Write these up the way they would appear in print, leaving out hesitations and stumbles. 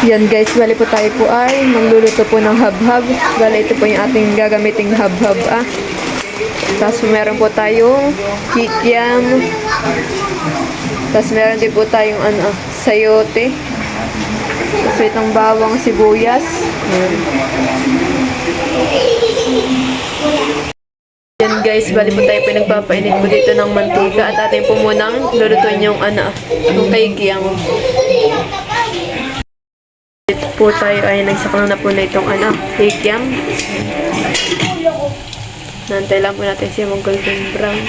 Yan guys, bali po tayo po ay magluluto po ng habhab. Bali ito po yung ating gagamiting habhab Tapos meron po tayong kikiam. Tapos meron din po tayong sayote. Tapos itong bawang sibuyas. Yan guys, bali po tayo pinagpapainit po dito ng mantika at atin po munang lulutuin yung yung kikiam. Dito po tayo ay nagsaklang na po na itong kikiam. Nantay lang po natin siya mag-golden brown.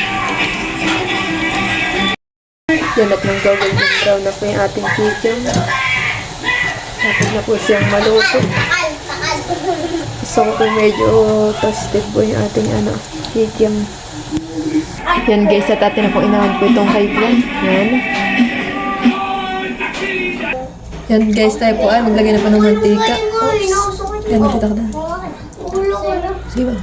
Yan at mag-golden brown na po yung ating kikiam. Tapos na po siyang maluto. Gusto ko po medyo toasted po yung ating kikiam. Yan guys, at atin na po inawan po itong kikiam. Yan. Yan guys, tayo po ay maglagay na po ng mantika. Oops. Yan, makita ka na. Sige ba?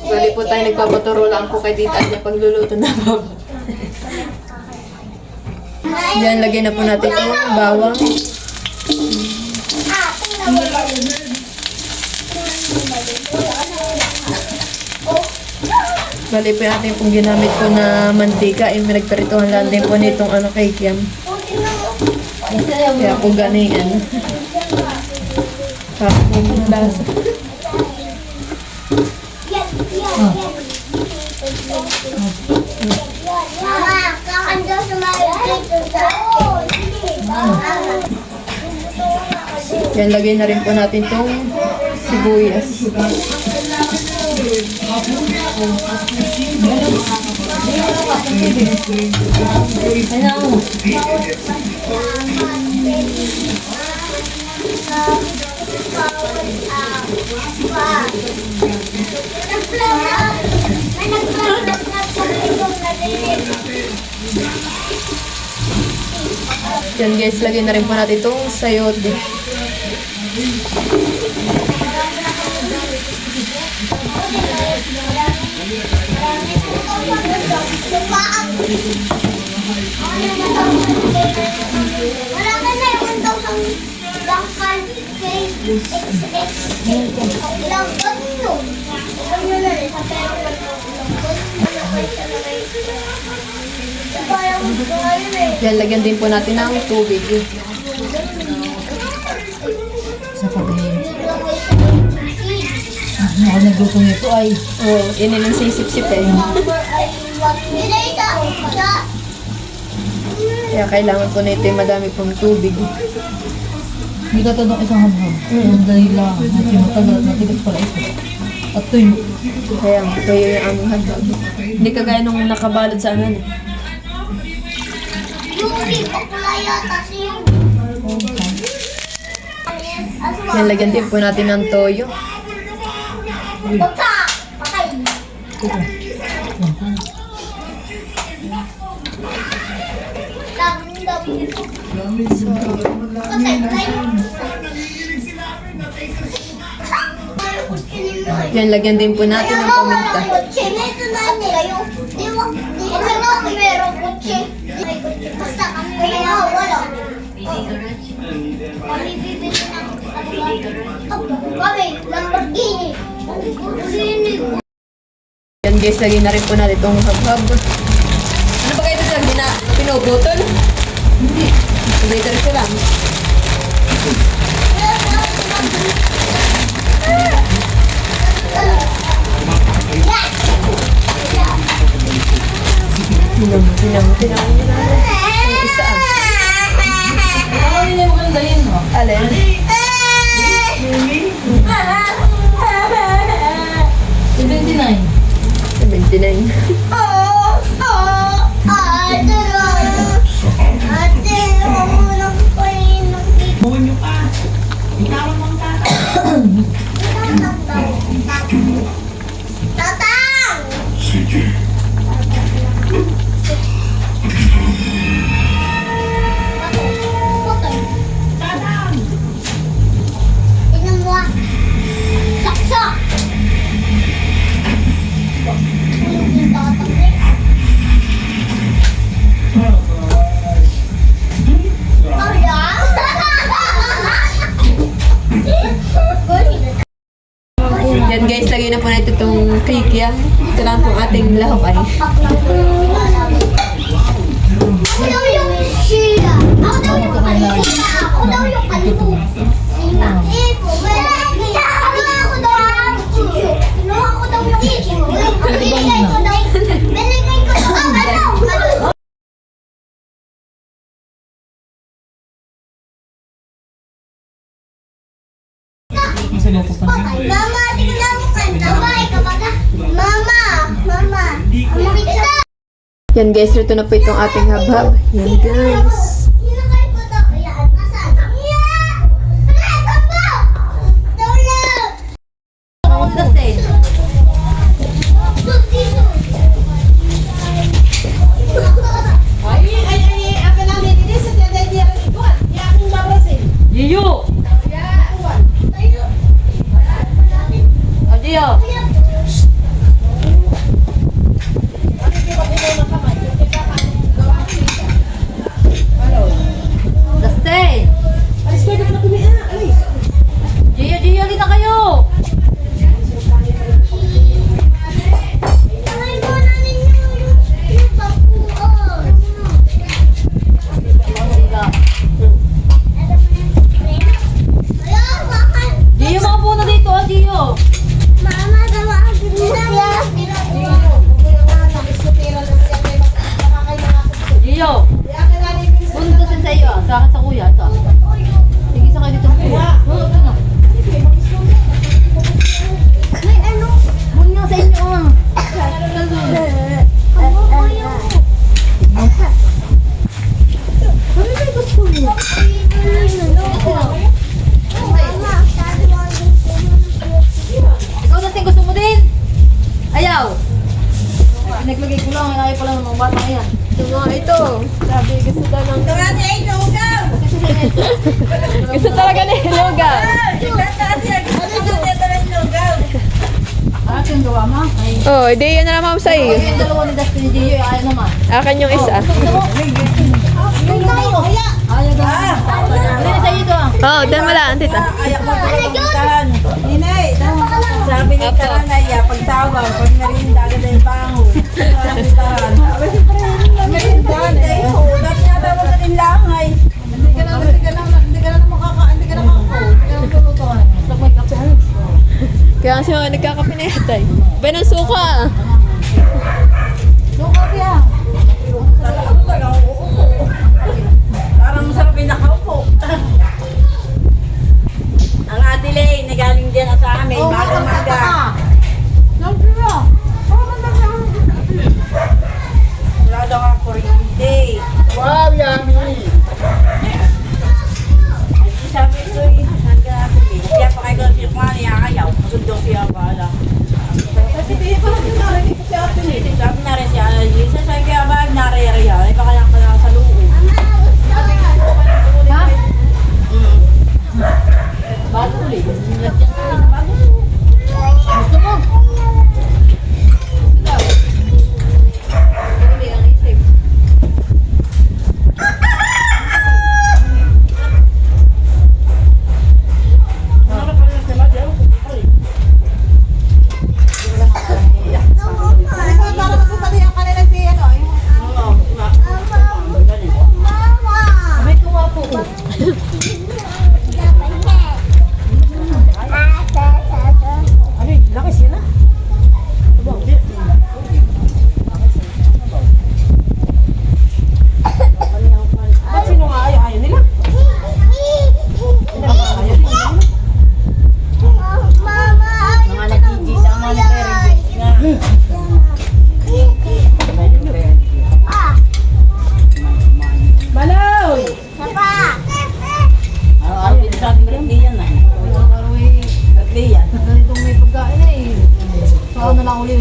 Bali po tayo nagpapaturo lang po kay Tita niya pagluluto na baba. Yan, lagay na po natin yung bawang. Bali po yung ating pong ginamit po na mantika. Yung pinagperituhan lang din po nitong kikiam. Kaya po ganingan. Tapos po yung lasa. Yan, lagay na rin po natin itong sibuyas. Yan guys, lagyan na rin po natin itong sayote. Yan, lagyan din po natin ng tubig. Sa pagkain. Ako naglutong ito ay. Yan yung sisip-sip Kaya kailangan po na ito yung madami pong tubig. Hindi ka tanong isang habhab. Yung dahil lang. Natin matagal at matigas pala ito. At tuyo. Kaya tuyo yung aming habhab. Hindi kagaya nung nakabalot sa Yan, lagyan din po natin ng toyo. Yan, lagyan din po natin ng paminta. Yan guys, lagyan na rin po natin itong habhab. Ano ba kayo ito lang? Pinubutol? Hindi. Later ko lang. Tinang. Ang isa Ano nila mo kang dalhin mo? Alin? 79. 79. Bunyo pa. Ikaw ang na po natin itong kikiam. Ito lang po ating lahok ay. Ako daw yung sila. Ako daw yung kalimutan. Ako daw yung kalimutan. Ako daw yung issue. Binigay ko daw. Binigay ko daw. Ano? Mama, tingnan mo kanta. Bye, kabaga. Mama. Ito. Yan guys, luto na po itong ating habhab. Yan guys. Hinakay ko daw. Ayan, nasaan? Ayan! Ayan, kapo! Tulog! Ako sa stage. Yiyo! O, Gio! Dustin! Gio, ulit na kayo! Ay, muna ninyo yung bakuan. Ayan, bakit? Gio, mga puno dito, o, Gio! Mama, tawagin mo na. Gio! Punta sa iyo, sa akin sa kuya, ito. Sige, sa kayo dito sa kuya. Ano? May ano? Muna sa inyo, ah. Ako ko yung... Mama, tawagin ko na. Ikaw na gusto mo din? Ayaw! Pinaglagay ko lang, ayaw pala ng mga bata yan. Ito nga ito. Sabi, gusto daw ng... Gusto talaga ni Hiloga. Ano yung gawa mo? Ay, Oh, hindi yan na lang ma'am sa iyo. yung dalawa ni Dustin ni Gio, ayaw naman. Akin yung isa. Yung tayo, ayaw daw. Ano na sa iyo ito, ah? Oh, dan malaan, tita. Ninay, sabi ni Karanaya, pagtawag, pag merienda agad ay bango. Pagtahan. Meriendahan eh. Dapat nga daw sa tinlangay. Hindi ka na makaka, hindi ka na makaka-tulutuan. Sa may kape. Kaya kasi mga nagkakape na yata eh. Bay ng suka. Yung kape, ah. Ako talaga uupo. Parang masarap yung nakaupo. Ang Ate Lay, nagaling din sa amin, bago maga. Wala daw ang kuryente. Wow, yummy! Sabi ko eh, nagkakasali. Kaya pa kayo si Kumani, ayaw. Masundo siya pala. Sabi na rin siya, Jesus, ay kaya ba nare-area? Ay baka lang pala sa loob. Ha? Mm. Bago ulit. Bago. Gusto mo? Gusto daw. Hindi, ang isip. Ano pala sa madya? Oo, Abay ko nga po. Abi, lakas yan ah. Ba't sino nga ayaw nila? Mga nagigita ang mga nag-ready na. Balaw! Araw-araw din sa ating birthday yan ah. Birthday yan. Ganitong may pagkain na eh. Saka na lang ulit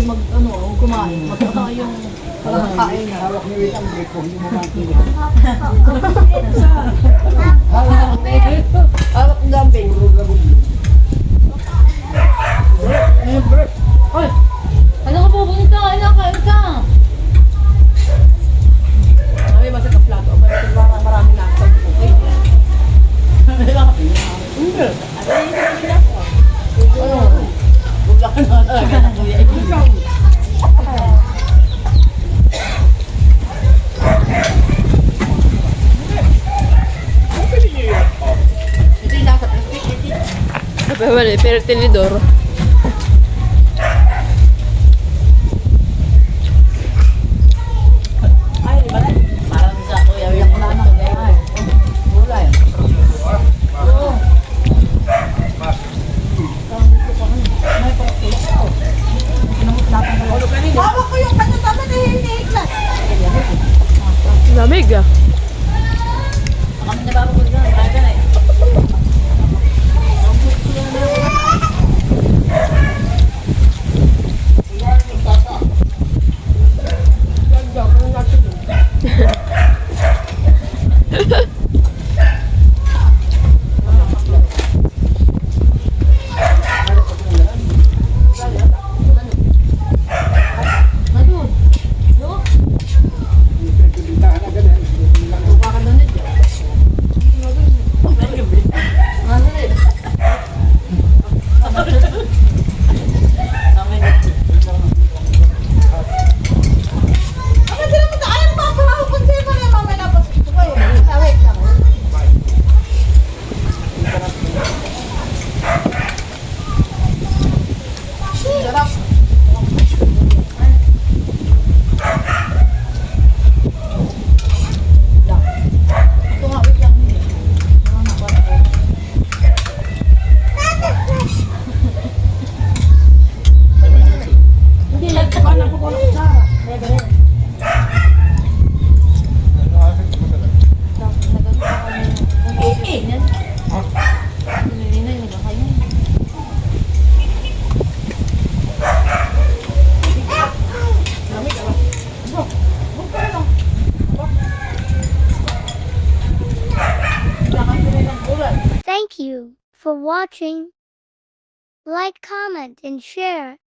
kumain. Magkaka yung kain na. Alak ng gambing. Hoy! Ano ka pupunta? Ano kain ka? Ay, masa ka plato. Marami na ako. Hindi. Ano? Bugla ka na talaga. Wala, pero tinidor. Ay, di ba na? Parang sa kuya, yung lana. Ay, gulay. Oo. Hawak ko yung kanya tama na hindi iklas. Lamig ah. Kami na bago ko dyan, kaya ka na eh. Ano sila mo tayo mapahaw kung sino na yung mamay napos ito ko eh. Wait lang. Sarap. Ito nga, wait lang. Hindi lang ko na po ko sa. Thank you for watching. Like, comment, and share.